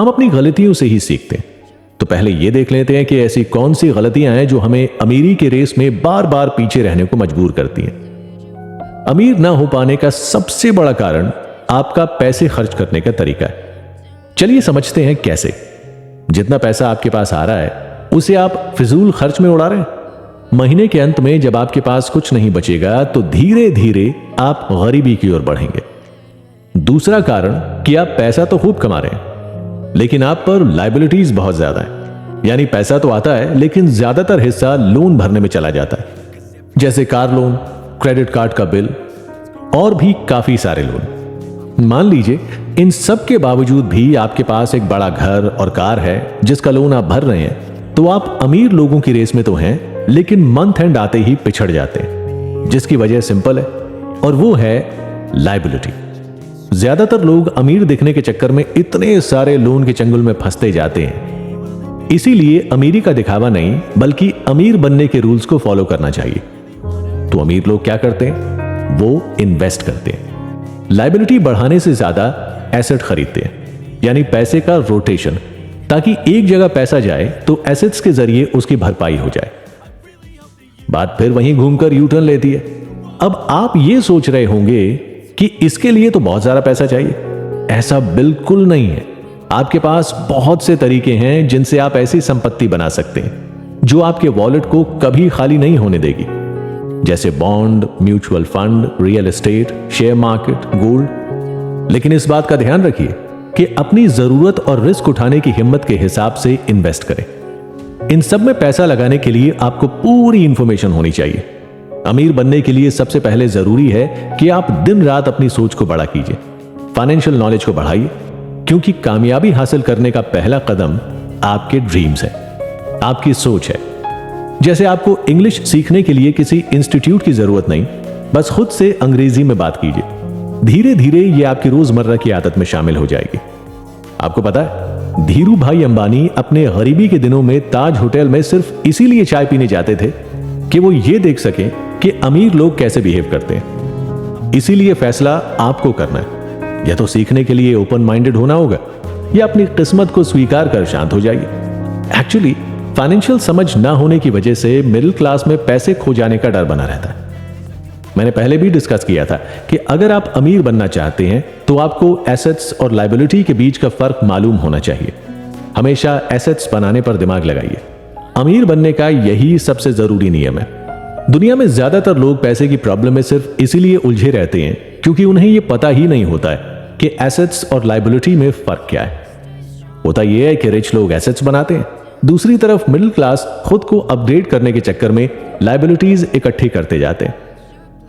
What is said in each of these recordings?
हम अपनी गलतियों से ही सीखते हैं। तो पहले यह देख लेते हैं कि ऐसी कौन सी गलतियां हैं जो हमें अमीरी के रेस में बार बार पीछे रहने को मजबूर करती हैं। अमीर ना हो पाने का सबसे बड़ा कारण आपका पैसे खर्च करने का तरीका है। चलिए समझते हैं कैसे। जितना पैसा आपके पास आ रहा है उसे आप फिजूल खर्च में उड़ा रहे हैं। महीने के अंत में जब आपके पास कुछ नहीं बचेगा तो धीरे धीरे आप गरीबी की ओर बढ़ेंगे। दूसरा कारण कि आप पैसा तो खूब कमा रहे हैं लेकिन आप पर लायबिलिटीज बहुत ज्यादा है। यानी पैसा तो आता है लेकिन ज्यादातर हिस्सा लोन भरने में चला जाता है, जैसे कार लोन, क्रेडिट कार्ड का बिल और भी काफी सारे लोन। मान लीजिए इन सब के बावजूद भी आपके पास एक बड़ा घर और कार है जिसका लोन आप भर रहे हैं, तो आप अमीर लोगों की रेस में तो हैं लेकिन मंथ एंड आते ही पिछड़ जाते हैं, जिसकी वजह सिंपल है और वो है लायबिलिटी। ज्यादातर लोग अमीर दिखने के चक्कर में इतने सारे लोन के चंगुल में फंसते जाते हैं। इसीलिए अमीरी का दिखावा नहीं बल्कि अमीर बनने के रूल्स को फॉलो करना चाहिए। तो अमीर लोग क्या करते हैं? वो इन्वेस्ट करते हैं। लायबिलिटी बढ़ाने से ज्यादा एसेट खरीदते हैं, यानी पैसे का रोटेशन, ताकि एक जगह पैसा जाए तो एसेट्स के जरिए उसकी भरपाई हो जाए। बात फिर वहीं घूमकर यू टर्न लेती है। अब आप ये सोच रहे होंगे कि इसके लिए तो बहुत सारा पैसा चाहिए। ऐसा बिल्कुल नहीं है। आपके पास बहुत से तरीके हैं जिनसे आप ऐसी संपत्ति बना सकते हैं जो आपके वॉलेट को कभी खाली नहीं होने देगी, जैसे bond, mutual fund, real estate, share market, gold. लेकिन इस बात का ध्यान रखिए कि अपनी जरूरत और रिस्क उठाने की हिम्मत के हिसाब से इन्वेस्ट करें। इन सब में पैसा लगाने के लिए आपको पूरी इंफॉर्मेशन होनी चाहिए। अमीर बनने के लिए सबसे पहले जरूरी है कि आप दिन रात अपनी सोच को बड़ा कीजिए, फाइनेंशियल नॉलेज को बढ़ाइए, क्योंकि कामयाबी हासिल करने का पहला कदम आपके ड्रीम्स है, आपकी सोच है। जैसे आपको इंग्लिश सीखने के लिए किसी इंस्टीट्यूट की जरूरत नहीं, बस खुद से अंग्रेजी में बात कीजिए। धीरे धीरे यह आपकी रोजमर्रा की आदत में शामिल हो जाएगी। आपको पता है, धीरू भाई अंबानी अपने गरीबी के दिनों में ताज होटल में सिर्फ इसीलिए चाय पीने जाते थे कि वो ये देख सकें कि अमीर लोग कैसे बिहेव करते हैं। इसीलिए फैसला आपको करना है। या तो सीखने के लिए ओपन माइंडेड होना होगा या अपनी किस्मत को स्वीकार कर शांत हो जाइए। एक्चुअली फाइनेंशियल समझ ना होने की वजह से मिडिल क्लास में पैसे खो जाने का डर बना रहता है। मैंने पहले भी डिस्कस किया था कि अगर आप अमीर बनना चाहते हैं तो आपको एसेट्स और लायबिलिटी के बीच का फर्क मालूम होना चाहिए। हमेशा एसेट्स बनाने पर दिमाग लगाइए। अमीर बनने का यही सबसे जरूरी नियम है। दुनिया में ज्यादातर लोग पैसे की प्रॉब्लम में सिर्फ इसीलिए उलझे रहते हैं क्योंकि उन्हें यह पता ही नहीं होता है कि एसेट्स और लायबिलिटी में फर्क क्या है। होता यह है कि रिच लोग एसेट्स बनाते हैं, दूसरी तरफ मिडिल क्लास खुद को अपग्रेड करने के चक्कर में लायबिलिटीज इकट्ठी करते जाते हैं।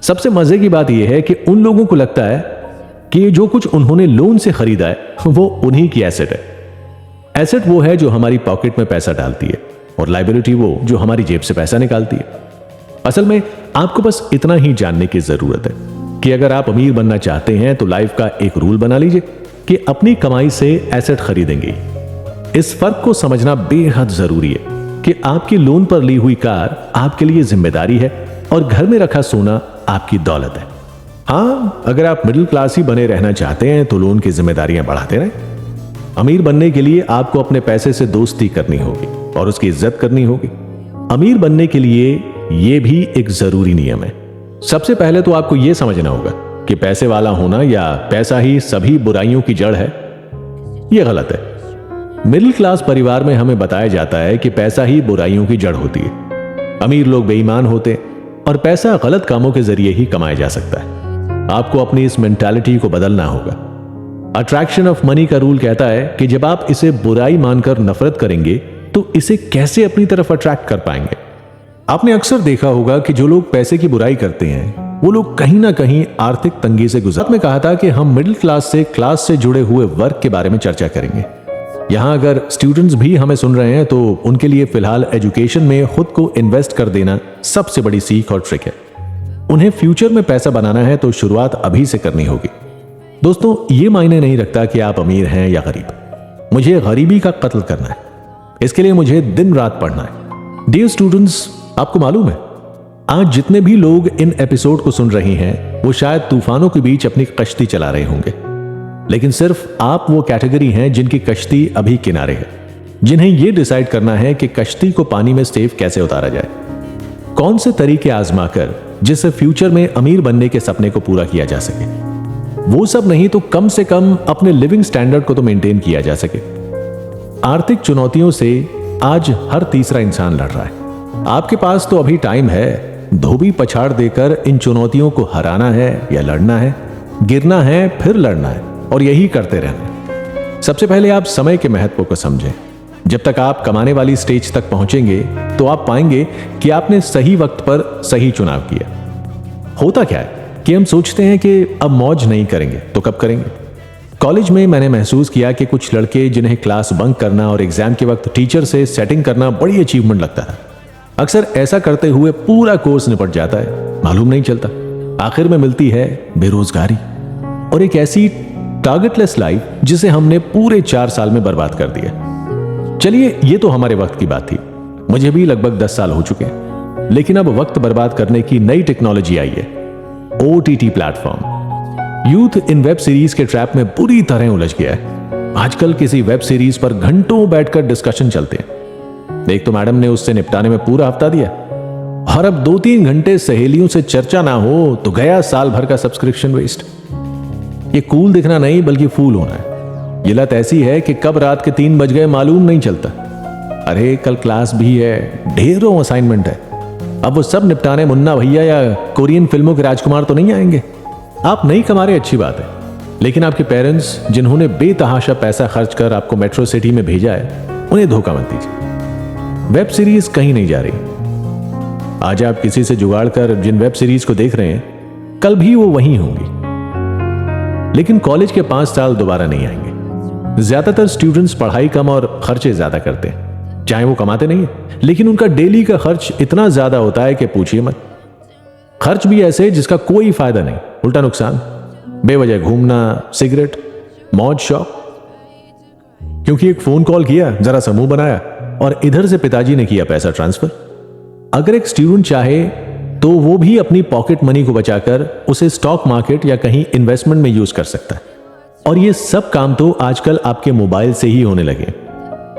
सबसे मजे की बात यह है कि उन लोगों को लगता है कि जो कुछ उन्होंने लोन से खरीदा है वो उन्हीं की एसेट है। एसेट वो है जो हमारी पॉकेट में पैसा डालती है और लायबिलिटी वो जो हमारी जेब से पैसा निकालती है। असल में आपको बस इतना ही जानने की जरूरत है कि अगर आप अमीर बनना चाहते हैं तो लाइफ का एक रूल बना लीजिए कि अपनी कमाई से एसेट खरीदेंगे। इस फर्क को समझना बेहद जरूरी है कि आपकी लोन पर ली हुई कार आपके लिए जिम्मेदारी है और घर में रखा सोना आपकी दौलत है। हाँ, अगर आप मिडिल क्लास ही बने रहना चाहते हैं तो लोन की जिम्मेदारियां बढ़ाते रहें। अमीर बनने के लिए आपको अपने पैसे से दोस्ती करनी होगी और उसकी इज्जत करनी होगी। अमीर बनने के लिए यह भी एक जरूरी नियम है। सबसे पहले तो आपको यह समझना होगा कि पैसे वाला होना या पैसा ही सभी बुराइयों की जड़ है। यह गलत है। मिडिल क्लास परिवार में हमें बताया जाता है कि पैसा ही बुराइयों की जड़ होती है। अमीर लोग बेईमान होते हैं और पैसा गलत कामों के जरिए ही कमाया जा सकता है। आपको अपनी इस मेंटालिटी को बदलना होगा। अट्रैक्शन ऑफ मनी का रूल कहता है कि जब आप इसे बुराई मानकर नफरत करेंगे तो इसे कैसे अपनी तरफ अट्रैक्ट कर पाएंगे। आपने अक्सर देखा होगा कि जो लोग पैसे की बुराई करते हैं वो लोग कहीं ना कहीं आर्थिक तंगी से गुजर में कहा था कि हम मिडिल क्लास से जुड़े हुए वर्ग के बारे में चर्चा करेंगे। यहां अगर स्टूडेंट्स भी हमें सुन रहे हैं तो उनके लिए फिलहाल एजुकेशन में खुद को इन्वेस्ट कर देना सबसे बड़ी सीख और ट्रिक है। उन्हें फ्यूचर में पैसा बनाना है तो शुरुआत अभी से करनी होगी। दोस्तों, ये मायने नहीं रखता कि आप अमीर हैं या गरीब। मुझे गरीबी का कत्ल करना है, इसके लिए मुझे दिन रात पढ़ना है। डियर स्टूडेंट्स, आपको मालूम है आज जितने भी लोग इन एपिसोड को सुन रहे हैं वो शायद तूफानों के बीच अपनी कश्ती चला रहे होंगे। लेकिन सिर्फ आप वो कैटेगरी हैं जिनकी कश्ती अभी किनारे है, जिन्हें यह डिसाइड करना है कि कश्ती को पानी में सेफ कैसे उतारा जाए, कौन से तरीके आजमाकर जिससे फ्यूचर में अमीर बनने के सपने को पूरा किया जा सके। वो सब नहीं तो कम से कम अपने लिविंग स्टैंडर्ड को तो मेंटेन किया जा सके। आर्थिक चुनौतियों से आज हर तीसरा इंसान लड़ रहा है। आपके पास तो अभी टाइम है, धोबी पछाड़ देकर इन चुनौतियों को हराना है या लड़ना है, गिरना है फिर लड़ना है और यही करते रहना है। सबसे पहले आप समय के महत्व को समझें। जब तक आप कमाने वाली स्टेज तक पहुंचेंगे तो आप पाएंगे कि आपने सही वक्त पर सही चुनाव किया। होता क्या है कि हम सोचते हैं कि अब मौज नहीं करेंगे तो कब करेंगे। कॉलेज में मैंने महसूस किया कि कुछ लड़के जिन्हें क्लास बंक करना और एग्जाम के वक्त टीचर से सेटिंग करना बड़ी अचीवमेंट लगता है, अक्सर ऐसा करते हुए पूरा कोर्स निपट जाता है, मालूम नहीं चलता। आखिर में मिलती है बेरोजगारी और एक ऐसी टारगेटलेस लाइफ जिसे हमने पूरे 4 साल में बर्बाद कर दिया। चलिए, ये तो हमारे वक्त की बात थी, मुझे भी लगभग 10 साल हो चुके हैं। लेकिन अब वक्त बर्बाद करने की नई टेक्नोलॉजी आई है, OTT platform. Youth in web series के ट्रैप में बुरी तरह उलझ गया है। आजकल किसी वेब सीरीज पर घंटों बैठकर डिस्कशन चलते हैं। एक तो मैडम ने उससे निपटाने में पूरा हफ्ता दिया और अब 2-3 घंटे सहेलियों से चर्चा ना हो तो गया साल भर का सब्सक्रिप्शन वेस्ट। ये कूल दिखना नहीं बल्कि फूल होना है। ये लत ऐसी है कि कब रात के 3 बज गए मालूम नहीं चलता। अरे कल क्लास भी है, ढेरों असाइनमेंट है। अब वो सब निपटाने मुन्ना भैया या कोरियन फिल्मों के राजकुमार तो नहीं आएंगे। आप नहीं कमा रहे, अच्छी बात है, लेकिन आपके पेरेंट्स जिन्होंने बेतहाशा पैसा खर्च कर आपको मेट्रो सिटी में भेजा है, उन्हें धोखा मत दीजिए। वेब सीरीज कहीं नहीं जा रही। आज आप किसी से जुगाड़ कर जिन वेब सीरीज को देख रहे हैं, कल भी वो वहीं होंगी। लेकिन कॉलेज के 5 साल दोबारा नहीं आएंगे। ज्यादातर स्टूडेंट्स पढ़ाई कम और खर्चे ज्यादा करते हैं, चाहे वो कमाते नहीं है, लेकिन उनका डेली का खर्च इतना ज्यादा होता है कि पूछिए मत। खर्च भी ऐसे जिसका कोई फायदा नहीं, उल्टा नुकसान। बेवजह घूमना, सिगरेट, मौज शौक। क्योंकि एक फोन कॉल किया, जरा समूह बनाया और इधर से पिताजी ने किया पैसा ट्रांसफर। अगर एक स्टूडेंट चाहे तो वो भी अपनी पॉकेट मनी को बचाकर उसे स्टॉक मार्केट या कहीं इन्वेस्टमेंट में यूज कर सकता है। और ये सब काम तो आजकल आपके मोबाइल से ही होने लगे।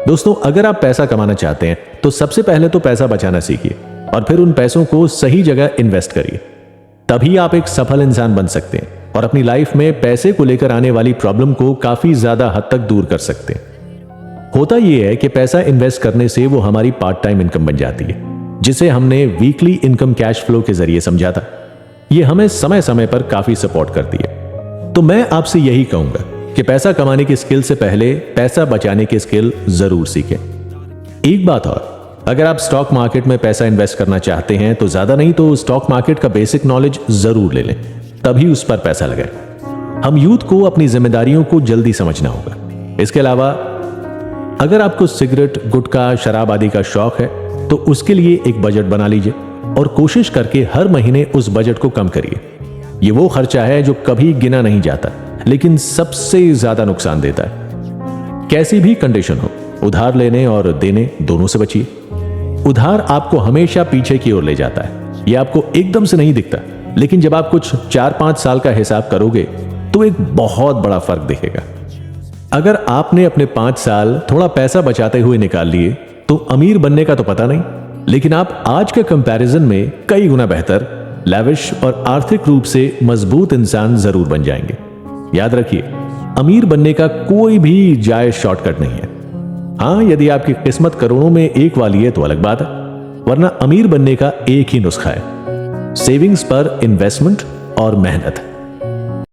दोस्तों, अगर आप पैसा कमाना चाहते हैं तो सबसे पहले तो पैसा बचाना सीखिए और फिर उन पैसों को सही जगह इन्वेस्ट करिए। तभी आप एक सफल इंसान बन सकते हैं और अपनी लाइफ में पैसे को लेकर आने वाली प्रॉब्लम को काफी ज्यादा हद तक दूर कर सकते हैं। होता यह है कि पैसा इन्वेस्ट करने से वो हमारी पार्ट टाइम इनकम बन जाती है, जिसे हमने वीकली इनकम कैश फ्लो के जरिए समझा था। यह हमें समय समय पर काफी सपोर्ट करती है। तो मैं आपसे यही कहूंगा कि पैसा कमाने की स्किल से पहले पैसा बचाने की स्किल जरूर सीखें। एक बात और, अगर आप स्टॉक मार्केट में पैसा इन्वेस्ट करना चाहते हैं तो ज्यादा नहीं तो स्टॉक मार्केट का बेसिक नॉलेज जरूर ले लें, तभी उस पर पैसा लगाएं। हम यूथ को अपनी जिम्मेदारियों को जल्दी समझना होगा। इसके अलावा अगर आपको सिगरेट, गुटखा, शराब आदि का शौक है तो उसके लिए एक बजट बना लीजिए और कोशिश करके हर महीने उस बजट को कम करिए। ये वो खर्चा है जो कभी गिना नहीं जाता लेकिन सबसे ज्यादा नुकसान देता है। कैसी भी कंडीशन हो, उधार लेने और देने दोनों से बचिए। उधार आपको हमेशा पीछे की ओर ले जाता है। यह आपको एकदम से नहीं दिखता, लेकिन जब आप कुछ 4-5 साल का हिसाब करोगे तो एक बहुत बड़ा फर्क दिखेगा। अगर आपने अपने 5 साल थोड़ा पैसा बचाते हुए निकाल लिए तो अमीर बनने का तो पता नहीं, लेकिन आप आज के कंपैरिजन में कई गुना बेहतर, लैविश और आर्थिक रूप से मजबूत इंसान जरूर बन जाएंगे। याद रखिए, अमीर बनने का कोई भी जायज शॉर्टकट नहीं है। हां, यदि आपकी किस्मत करोड़ों में एक वाली है तो अलग बात है, वरना अमीर बनने का एक ही नुस्खा है, सेविंग्स पर इन्वेस्टमेंट और मेहनत।